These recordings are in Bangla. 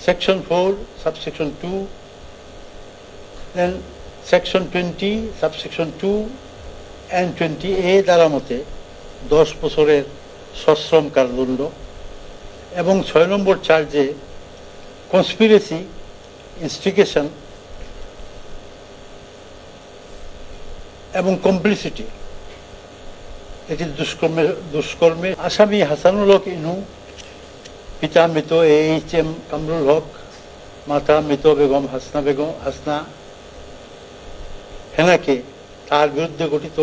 Section 4, subsection 2, then Section 20, subsection 2 and 20A দ্বারা মতে 10 বছরের সশ্রম কারাদণ্ড এবং 6 নম্বর চার্জে কনস্পিরেসি, ইনস্টিগেশন এবং কমপ্লিসিটি, এটি দুষ্কর্মে আসামি হাসানুল হক ইনু, পিতা মৃত AHM কামরুল হক, মাতা মৃত বেগম হাসনা হেনাকে তার বিরুদ্ধে গঠিত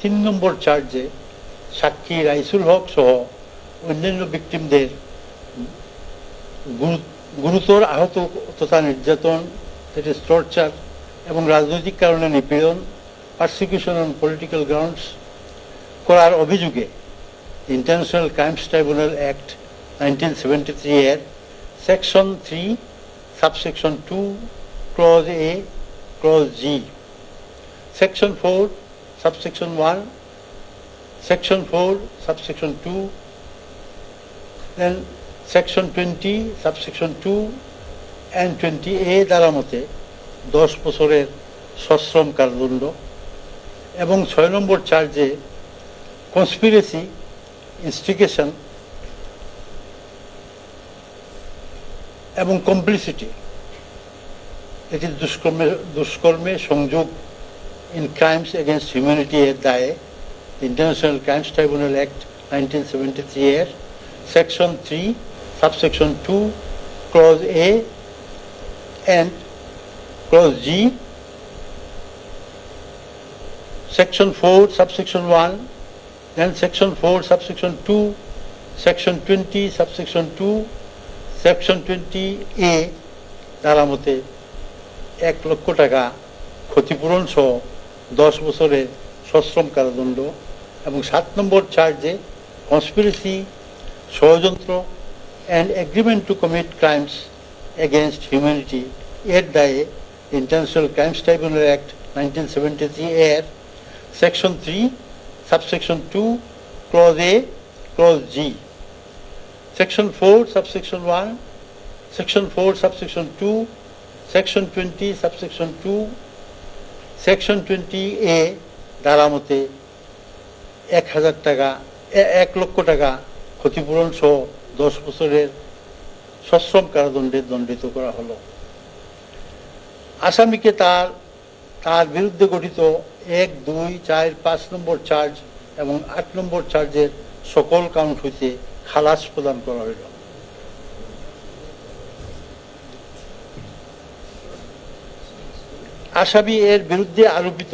3 নম্বর চার্জে সাক্ষী রাইসুল হক সহ অন্যান্য ভিকটিমদের গুরুতর আহত তথা নির্যাতন, টর্চার এবং রাজনৈতিক কারণে নিপীড়ন, পারসিকিউশন অন পলিটিক্যাল গ্রাউন্ডস করার অভিযোগে ইন্টারন্যাশনাল ক্রাইমস ট্রাইব্যুনাল অ্যাক্ট 1973 এর section 3, subsection 2, clause A, clause G, section 4, subsection 1, section 4, subsection 2, then section 20, subsection 2 and 20A দ্বারা মতে 10 বছরের সশ্রম কারাদণ্ড এবং 6 নম্বর চার্জে কনস্পিরেসি, ইনস্টিগেশন এবং কমপ্লিসিটি, এটি দুষ্কর্মে সংযোগ ইন ক্রাইমস এগেনস্ট হিউম্যানিটি এর দায়ে ইন্টারন্যাশনাল ক্রাইমস ট্রাইব্যুনাল অ্যাক্ট 1973 এর section 3, subsection 2, clause A and clause G, section 4, subsection 1, then section 4, subsection 2, section 20, subsection 2, section 20A দ্বারা মতে 1 লক্ষ টাকা ক্ষতিপূরণ সহ 10 বছরের সশ্রম কারাদণ্ড এবং 7 নম্বর চার্জে কনস্পিরেসি, ষড়যন্ত্র and agreement to commit crimes against humanity এর দায়ে ইন্টারন্যাশনাল ক্রাইমস ট্রাইব্যুনাল অ্যাক্ট 1973 এর section 3, subsection 2, clause A, clause G, section 4, subsection 1, section 4, subsection 2, section 20, subsection 2, section 20A দ্বারা মতে 1 লক্ষ টাকা ক্ষতিপূরণ সহ 10 বছরের সশ্রম কারাদণ্ডে দণ্ডিত করা হলো। আসামিকে তার বিরুদ্ধে গঠিত 1, 2, 4, 5 নম্বর চার্জ এবং 8 নম্বর চার্জের সকল কাউন্ট হইতে খালাস প্রদান করা হইল। আসামি এর বিরুদ্ধে আরোপিত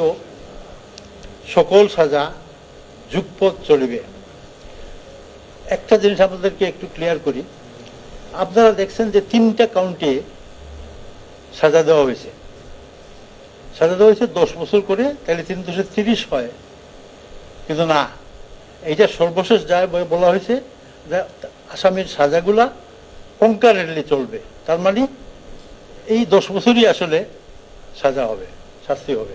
সকল সাজা যুগপৎ চলিবে। একটা জিনিস আপনাদেরকে একটু ক্লিয়ার করি, আপনারা দেখছেন যে 3টা কাউন্টে সাজা দেওয়া হয়েছে। সাজা দেওয়া হয়েছে 10 বছর করে, তাহলে 3 × 30 হয়, কিন্তু না, এইটা সর্বশেষ যায় বলা হয়েছে যে আসামির সাজাগুলা কনকারেন্টলি চলবে, তার মানে এই 10 বছরই আসলে সাজা হবে, শাস্তি হবে।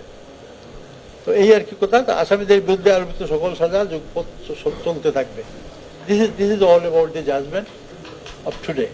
তো এই আর কি কথা, আসামিদের বিরুদ্ধে আরোপিত সকল সাজা যুগপৎ চলতে থাকবে। This is all about the judgment of today.